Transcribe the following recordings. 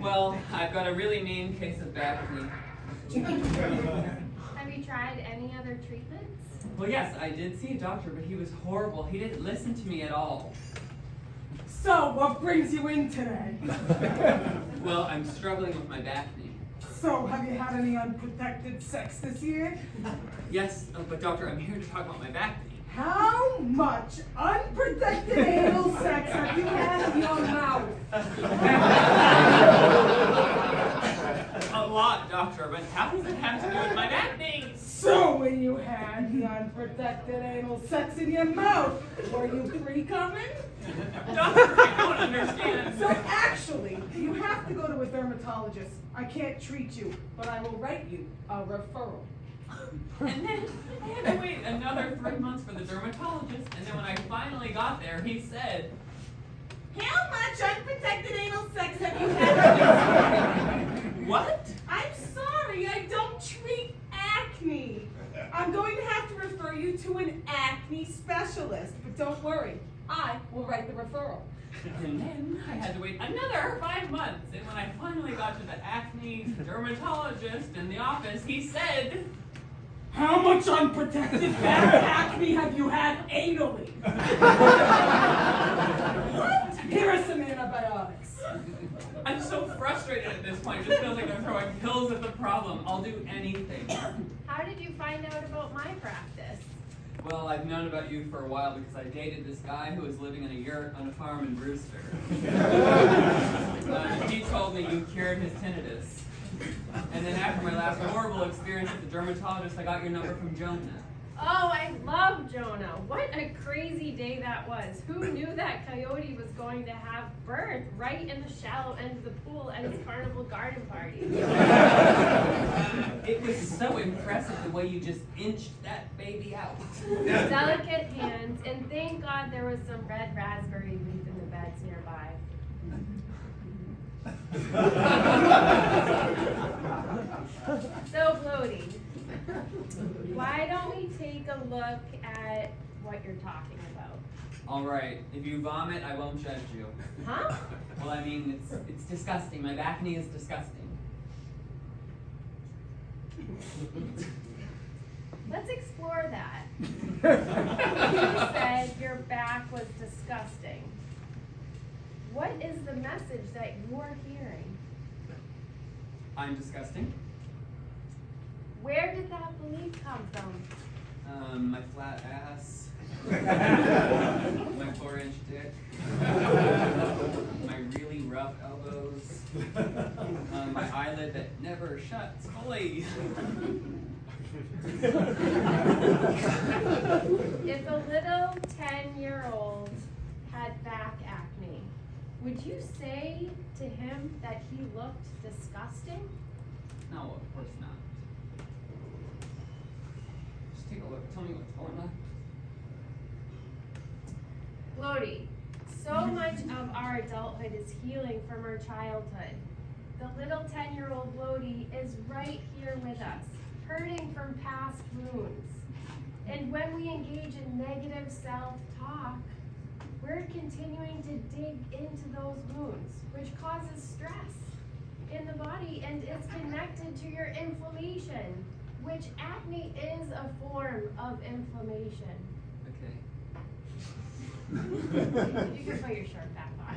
Well, I've got a really mean case of back knee. Have you tried any other treatments? Well, yes, I did see a doctor, but he was horrible. He didn't listen to me at all. So, what brings you in today? Well, I'm struggling with my back knee. So, have you had any unprotected sex this year? Yes, but doctor, I'm here to talk about my back knee. How much unprotected anal sex have you had in your mouth? A lot, doctor, but how does it have to do with my back knee? So, when you had the unprotected anal sex in your mouth, were you pre-coming? Doctor, I don't understand. So actually, you have to go to a dermatologist. I can't treat you, but I will write you a referral. And then I had to wait another 3 months for the dermatologist, and then when I finally got there, he said, How much unprotected anal sex have you had? what? I'm sorry, I don't treat acne. I'm going to have to refer you to an acne specialist, but don't worry, I will write the referral. And then I had to wait another 5 months, and when I finally got to the acne dermatologist in the office, he said, How much unprotected back acne have you had anally? What? Here are some antibiotics. I'm so frustrated at this point. It just feels like I'm throwing pills at the problem. I'll do anything. How did you find out about my practice? Well, I've known about you for a while because I dated this guy who was living in a yurt on a farm in Brewster. He told me you cured his tinnitus. And then after my last horrible experience at the dermatologist, I got your number from Jonah. Oh, I love Jonah. What a crazy day that was. Who knew that Coyote was going to have birth right in the shallow end of the pool at his carnival garden party? It was so impressive the way you just inched that baby out. Delicate hands, and thank God there was some red raspberry leaf in the beds nearby. So, Floaty, why don't we take a look at what you're talking about? All right, if you vomit, I won't judge you. Huh? Well, I mean, it's disgusting. My back knee is disgusting. Let's explore that. You said your back was disgusting. What is the message that you're hearing? I'm disgusting. Where did that belief come from? My flat ass. My 4-inch dick. My really rough elbows. My eyelid that never shuts fully. If a little 10-year-old had back acne, would you say to him that he looked disgusting? No, of course not. Just take a look. Tell me what's going on. Lodi, so much of our adulthood is healing from our childhood. The little 10-year-old Lodi is right here with us, hurting from past wounds. And when we engage in negative self-talk, we're continuing to dig into those wounds, which causes stress in the body and is connected to your inflammation, which acne is a form of inflammation. Okay. You can put your shirt back on.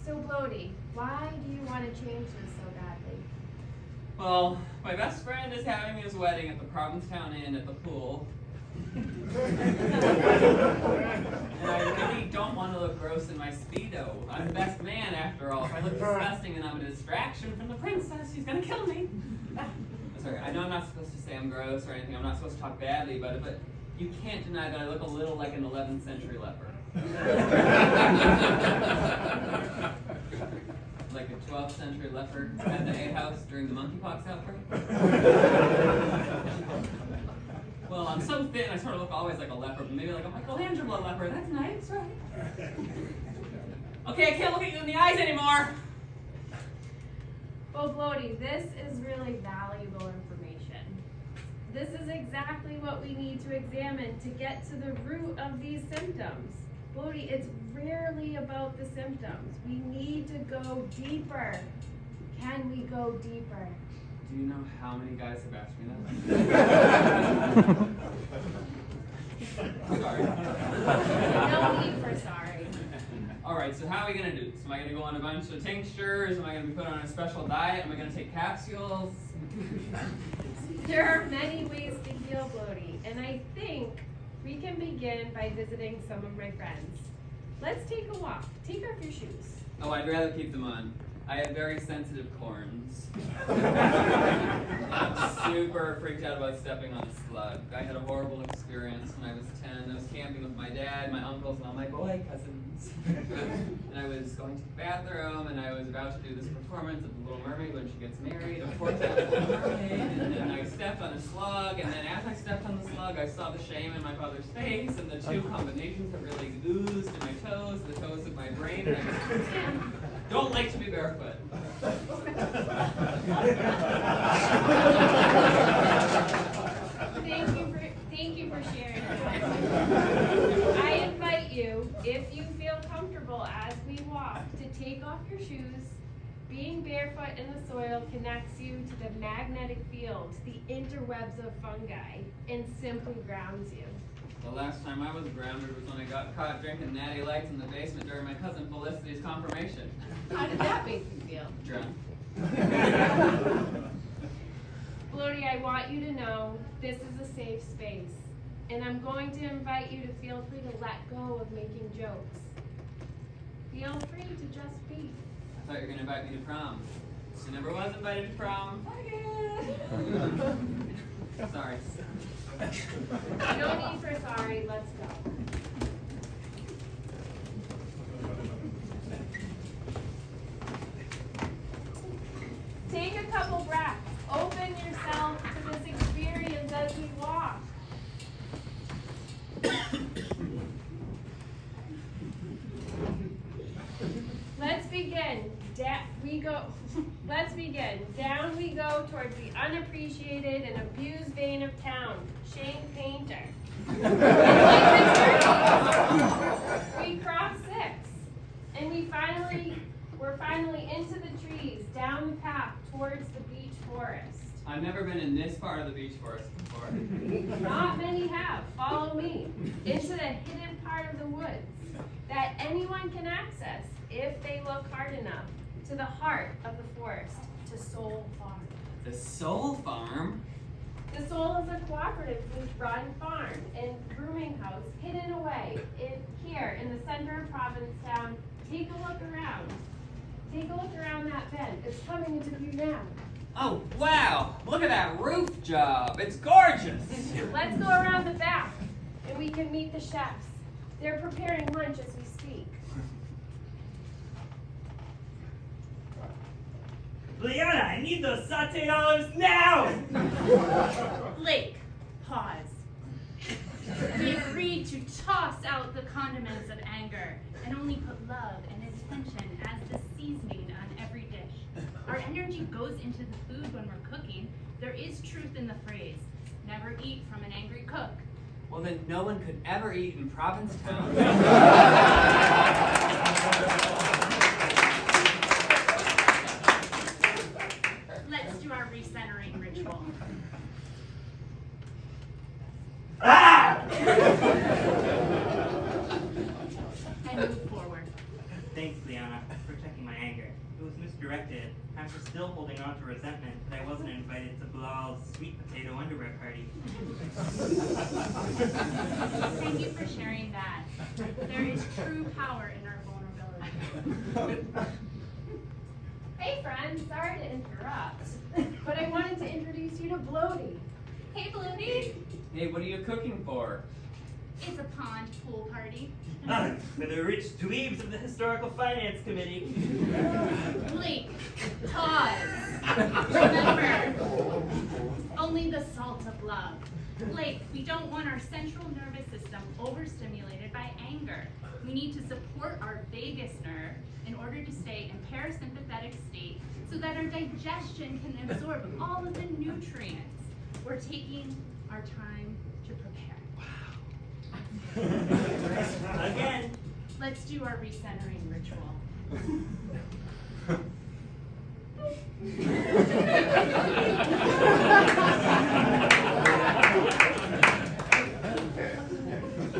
So, Lodi, why do you want to change this so badly? Well, my best friend is having his wedding at the Provincetown Inn at the pool. And I really don't want to look gross in my Speedo. I'm the best man after all. If I look disgusting and I'm a distraction from the princess, she's gonna kill me. Sorry, I know I'm not supposed to say I'm gross or anything. I'm not supposed to talk badly about it, but you can't deny that I look a little like an 11th century leper. Like a 12th century leper at the A house during the monkeypox outbreak. Well, I'm so thin, I sort of look always like a leper, but maybe like a Michelangelo leper. That's nice, right? Okay, I can't look at you in the eyes anymore. Well, Lodi, this is really valuable information. This is exactly what we need to examine to get to the root of these symptoms. Bloaty, it's rarely about the symptoms. We need to go deeper. Can we go deeper? Do you know how many guys have asked me that? Sorry. No need for sorry. Alright, so how are we going to do this? Am I going to go on a bunch of tinctures? Am I going to be put on a special diet? Am I going to take capsules? There are many ways to heal bloaty, and I think we can begin by visiting some of my friends. Let's take a walk. Take off your shoes. Oh, I'd rather keep them on. I have very sensitive corns. I'm super freaked out about stepping on a slug. I had a horrible experience when I was 10. I was camping with my dad, my uncles, and all my boy cousins. And I was going to the bathroom, and I was about to do this performance of the Little Mermaid when she gets married. Of course, I was a Little Mermaid, and then I stepped on a slug, and then as I stepped on the slug, I saw the shame in my father's face, and the two combinations have really oozed in my toes, the toes of my brain, and I was don't like to be barefoot. Thank you for sharing that. I invite you, if you feel comfortable as we walk, to take off your shoes. Being barefoot in the soil connects you to the magnetic fields, the interwebs of fungi, and simply grounds you. The last time I was grounded was when I got caught drinking Natty Lights in the basement during my cousin Felicity's confirmation. How did that make you feel? Drunk. Bloaty, I want you to know this is a safe space, and I'm going to invite you to feel free to let go of making jokes. Feel free to just be. I thought you were going to invite me to prom. She never was invited to prom. Sorry. No need for sorry, let's go. Take a couple breaths. Open yourself to this experience as we walk. Let's begin. Let's begin. Down we go towards the unappreciated and abused vein of town, Shane Painter. We crossed 6, and we're finally into the trees, down the path towards the beech forest. I've never been in this part of the beech forest before. Not many have. Follow me into the hidden part of the woods that anyone can access if they look hard enough, to the heart of the forest, to Soul Farm. The Soul Farm? The Soul is a cooperative-run farm and grooming house hidden away here in the center of Provincetown. Take a look around. Take a look around that bend. It's coming into view now. Oh, wow! Look at that roof job! It's gorgeous! Let's go around the back, and we can meet the chefs. They're preparing lunch as we speak. Liana, I need those sauteed olives now! Blake, pause. We agreed to toss out the condiments of anger and only put love and intention as the seasoning on every dish. Our energy goes into the food when we're cooking. There is truth in the phrase, never eat from an angry cook. Well, then no one could ever eat in Provincetown. Let's do our recentering ritual. Ah! And move forward. Thanks, Liana, for checking my anger. It was misdirected. After still holding on to resentment that I wasn't invited to Bilal's sweet potato underwear party. Thank you for sharing that. There is true power in our vulnerability. Hey friends, sorry to interrupt, but I wanted to introduce you to Bloaty. Hey, Bloaty. Hey, what are you cooking for? It's a pond pool party. For the rich dweebs of the Historical Finance Committee. Blake, pause. Remember, only the salt of love. Blake, we don't want our central nervous system overstimulated by anger. We need to support our vagus nerve in order to stay in parasympathetic state so that our digestion can absorb all of the nutrients. We're taking our time to prepare. Again. Let's do our recentering ritual.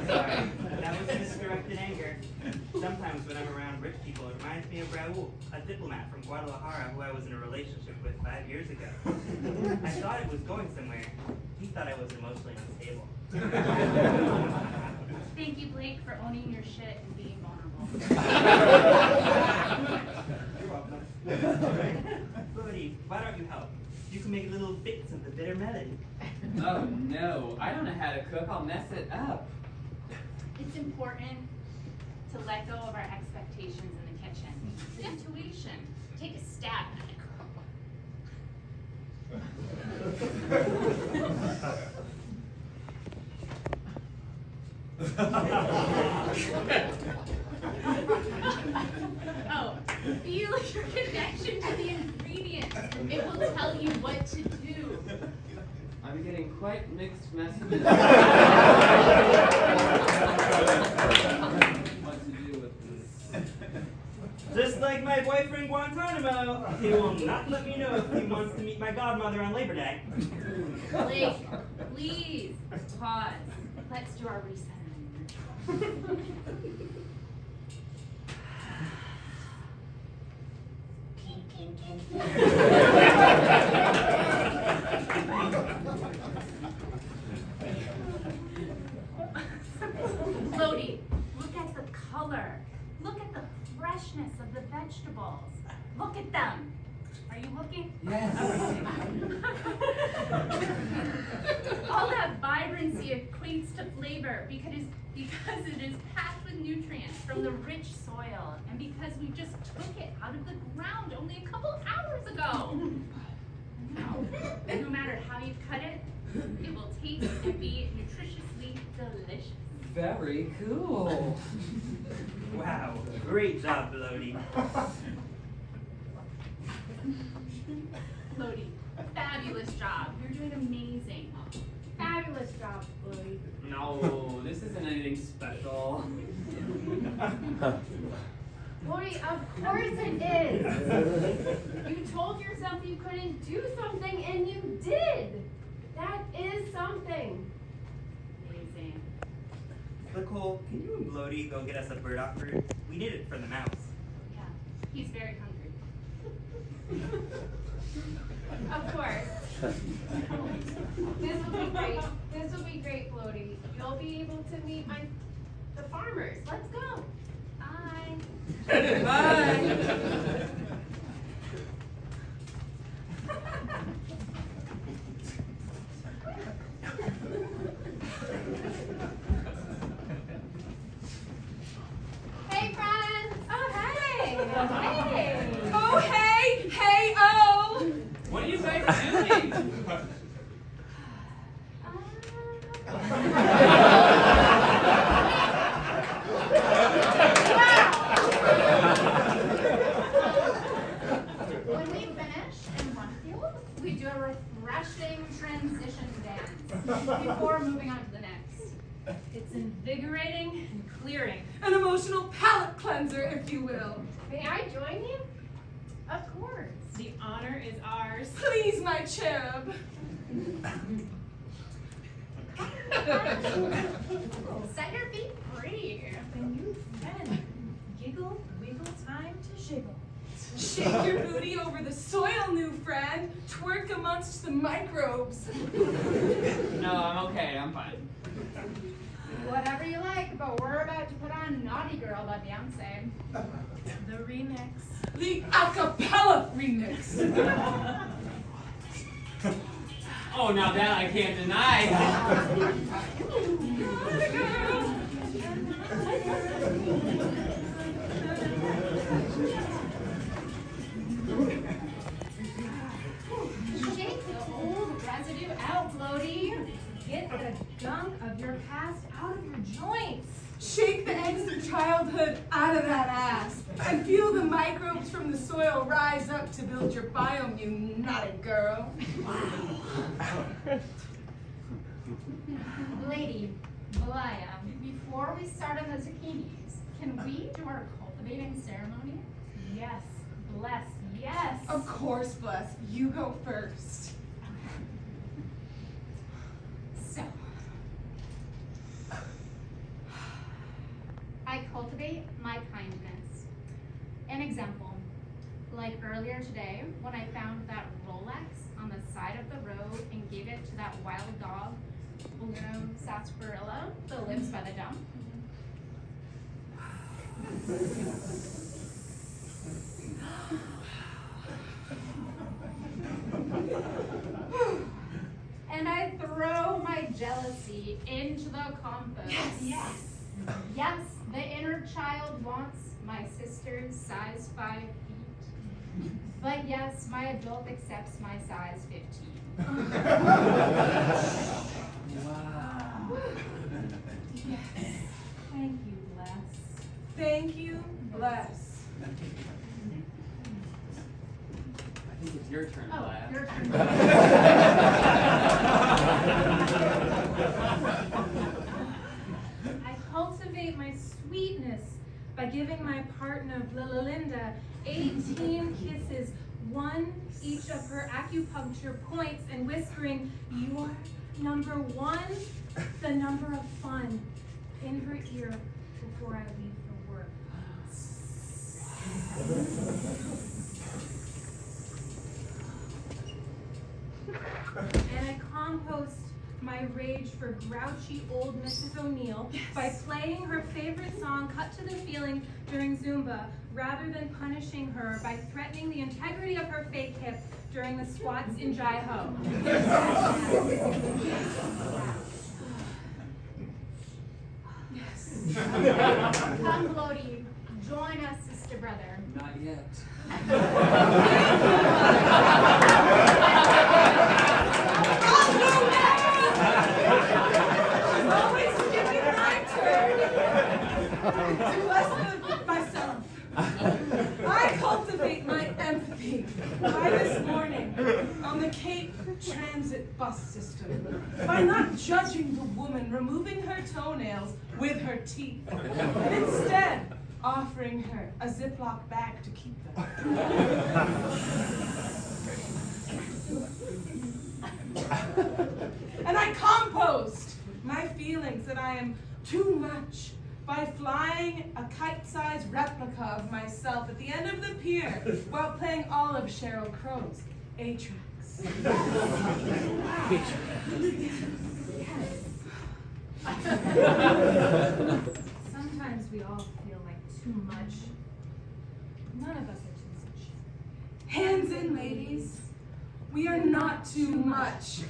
Sorry, that was misdirected anger. Sometimes when I'm around rich people, it reminds me of Raul, a diplomat from Guadalajara who I was in a relationship with 5 years ago. I thought it was going somewhere. He thought I was emotionally unstable. Thank you, Blake, for owning your shit and being vulnerable. You're welcome. Brody, why don't you help? You can make little bits of the bitter melody. Oh no, I don't know how to cook. I'll mess it up. It's important to let go of our expectations in the kitchen. Intuition. Take a stab at it. Oh, feel your connection to the ingredients. It will tell you what to do. I'm getting quite mixed messages. What to do with this? Just like my boyfriend Guantanamo, he will not let me know if he wants to meet my godmother on Labor Day. Blake, please pause. Let's do our recentering. Lodi, look at the color. Look at the freshness of the vegetables. Look at them. Are you looking? Yes. All that vibrancy equates to flavor because it is packed with nutrients from the rich soil and because we just took it out of the ground only a couple hours ago. No matter how you cut it, it will taste and be nutritiously delicious. Very cool. Wow, great job, Lodi. Lodi, fabulous job. You're doing amazing. Fabulous job, Chloe. No, this isn't anything special. Chloe, of course it is. You told yourself you couldn't do something and you did. That is something. Amazing. Nicole, can you and Lodi go get us a burdock root? We need it for the mouse. Yeah, he's very hungry. Of course. This will be great. This will be great, Lodi. You'll be able to meet the farmers. Let's go. Bye. Bye. Hey, friends. Oh, hey. Hey. Oh, hey, hey, oh. What are you guys doing? When we finish in one field, we do a refreshing transition dance before moving on to the next. It's invigorating and clearing. An emotional palate cleanser, if you will. May I join you? Of course. The honor is ours. Please, my cherub. Set your feet free. When you bend, giggle, wiggle, time to shiggle. Shake your booty over the soil, new friend. Twerk amongst the microbes. No, I'm okay. I'm fine. Whatever you like, but we're about to put on Naughty Girl by Beyonce. The remix. The acapella remix. Oh, now that I can't deny. Shake the old residue out, Lodi. Get the gunk of your past out of your joints. Shake the eggs of childhood out of that ass. And feel the microbes from the soil rise up to build your biome, you naughty girl. Lady Belaya, before we start on the zucchinis, can we do our cultivating ceremony? Yes, bless, yes. Of course, Bless. You go first. So, I cultivate my kindness. An example, like earlier today when I found that Rolex on the side of the road and gave it to that wild dog, Blue sarsaparilla, that lives by the dump. And I throw my jealousy into the compost. Yes. Yes, the inner child wants my sister's size 5 feet. But yes, my adult accepts my size 15. Wow. Yes. Thank you, bless. Thank you, Bless. I think it's your turn, Oh, Bless. your turn. I cultivate my sweetness by giving my partner, Linda, 18 kisses, one each of her acupuncture points, and whispering, "You're number 1, the number of fun," in her ear before I leave for work. And I compost my rage for grouchy old Mrs. O'Neill by playing her favorite song, Cut to the Feeling, during Zumba, rather than punishing her by threatening the integrity of her fake hip during the squats in Jai-Ho. Come, Bloaty, join us, sister brother. Not yet. Always skipping my turn. To bless myself. I cultivate my empathy by this morning on the Cape Transit bus system by not judging the woman removing her toenails with her teeth, and instead offering her a Ziploc bag to keep them. And I compost my feelings that I am too much by flying a kite-sized replica of myself at the end of the pier while playing all of Sheryl Crow's A-Tracks. Sometimes we all feel like too much. None of us are too much. Hands in, ladies. We are not too much.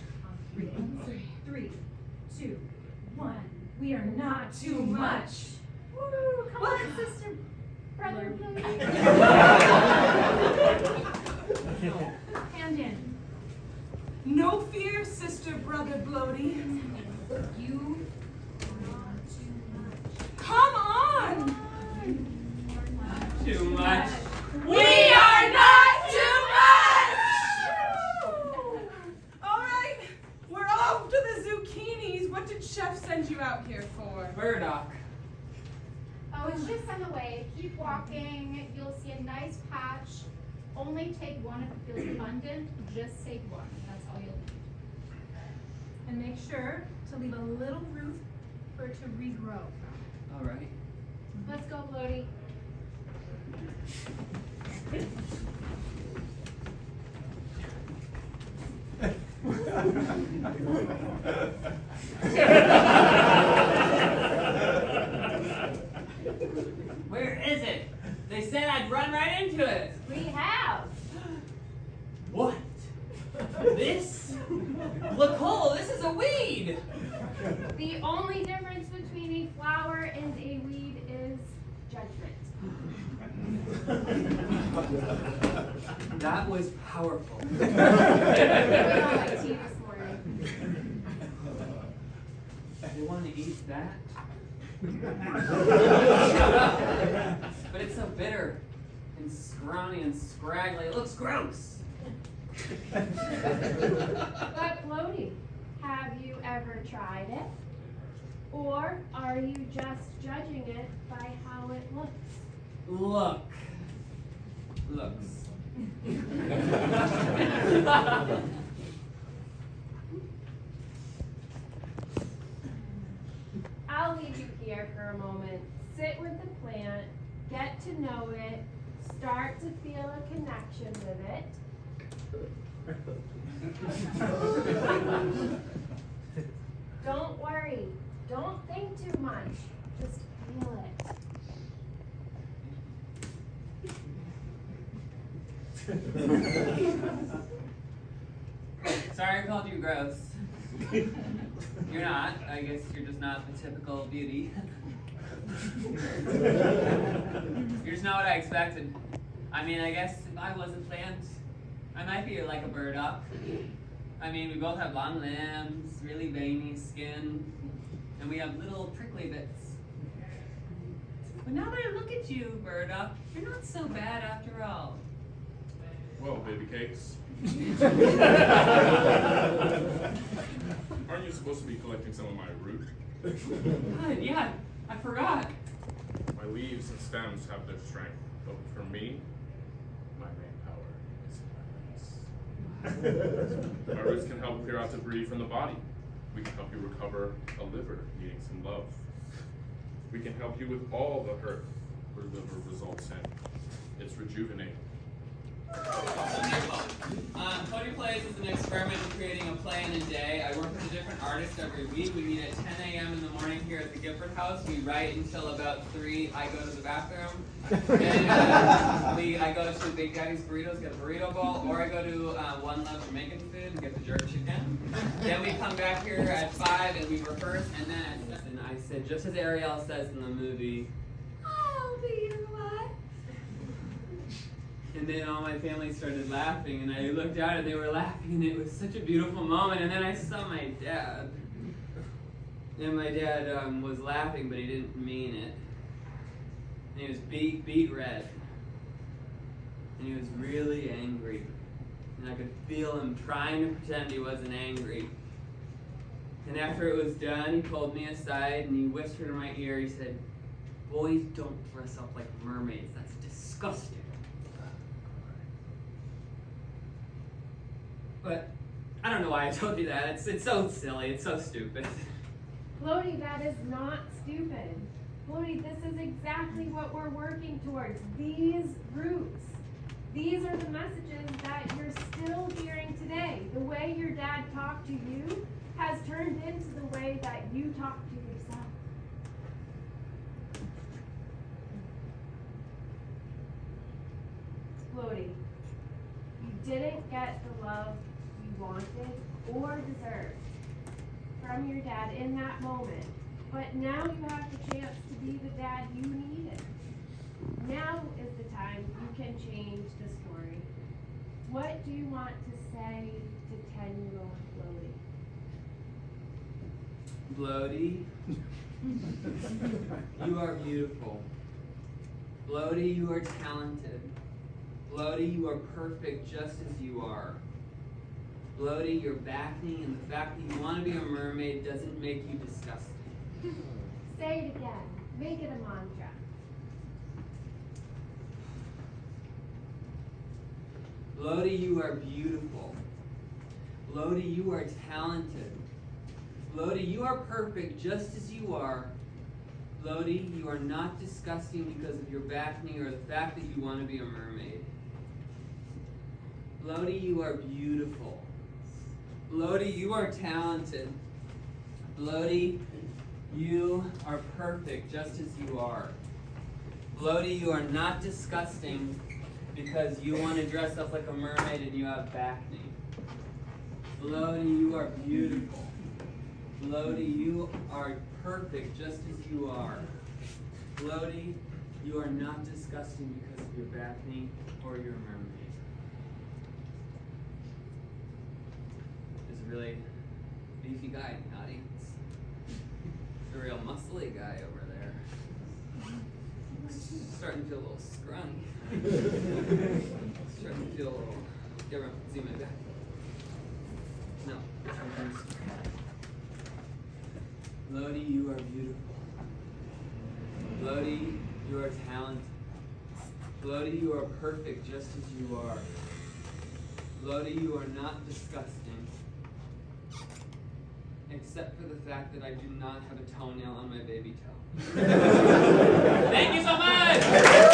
On 3, 2, 1. We are not too much. Woo, come on, sister brother, please. Hand in. No fear, sister, brother, Bloaty. You are not too much. Come on! Too much. We are not too much! All right, we're off to the zucchinis. What did Chef send you out here for? Burdock. Oh, it's just on the way. Keep walking. You'll see a nice patch. Only take one if it feels abundant. Just take one. That's all you'll need. And make sure to leave a little root for it to regrow from. All right. Let's go, Bloaty. Where is it? They said I'd run right into it. We have. What? This? Lacole, this is a weed. The only difference between a flower and a weed is judgment. That was powerful. We don't like tea this morning. You want to eat that? but it's so bitter and scrawny and scraggly. It looks gross. But Floaty, have you ever tried it? Or are you just judging it by how it looks? Looks. I'll leave you here for a moment. Sit with the plant, get to know it, start to feel a connection with it. Don't worry. Don't think too much. Just feel it. Sorry I called you gross. You're not. I guess you're just not the typical beauty. You're just not what I expected. I mean, I guess if I was a plant, I might be like a burdock. I mean, we both have long limbs, really veiny skin, and we have little prickly bits. But now that I look at you, burdock, you're not so bad after all. Well, baby cakes. Aren't you supposed to be collecting some of my root? God, yeah, I forgot. My leaves and stems have their strength, but for me, my main power is my roots. My roots can help clear out debris from the body. We can help you recover a liver needing some love. We can help you with all the hurt where liver results in. It's rejuvenating. Cody Plays is an experiment in creating a play in a day. I work with a different artist every week. We meet at 10 a.m. in the morning here at the Gifford House. We write until about 3. I go to the bathroom. And I go to Big Daddy's Burritos, get a burrito bowl, or I go to One Love Jamaican Food and get the jerk chicken. Then we come back here at 5 and we rehearse, and then I said, just as Ariel says in the movie, I'll be your wife. And then all my family started laughing, and I looked out and they were laughing, and it was such a beautiful moment. And then I saw my dad, and my dad was laughing, but he didn't mean it. And he was beet red, and he was really angry, and I could feel him trying to pretend he wasn't angry. And after it was done, he pulled me aside and he whispered in my ear. He said, "Boys don't dress up like mermaids. That's disgusting." But I don't know why I told you that. It's so silly. It's so stupid. Floaty, that is not stupid. Floaty, this is exactly what we're working towards. These roots. These are the messages that you're still hearing today. The way your dad talked to you has turned into the way that you talk to yourself. Floaty, you didn't get the love you wanted or deserved from your dad in that moment, but now you have the chance to be the dad you needed. Now is the time you can change the story. What do you want to say to 10-year-old Floaty? Floaty, you are beautiful. Floaty, you are talented. Floaty, you are perfect just as you are. Floaty, you're backing, and the fact that you want to be a mermaid doesn't make you disgusting. Say it again. Make it a mantra. Floaty, you are beautiful. Floaty, you are talented. Floaty, you are perfect just as you are. Floaty, you are not disgusting because of your back knee or the fact that you want to be a mermaid. Floaty, you are beautiful. Floaty, you are talented. Floaty, you are perfect just as you are. Floaty, you are not disgusting because you want to dress up like a mermaid and you have back knee. Floaty, you are beautiful. Floaty, you are perfect just as you are. Floaty, you are not disgusting because of your back knee or your mermaid. There's a really beefy guy in the audience. A real muscly guy over there. Starting to feel a little little scrawny. Starting to feel a little. Get around, see my back. No. Lodi, you are beautiful. Lodi, you are talented. Lodi, you are perfect just as you are. Lodi, you are not disgusting. Except for the fact that I do not have a toenail on my baby toe. Thank you so much!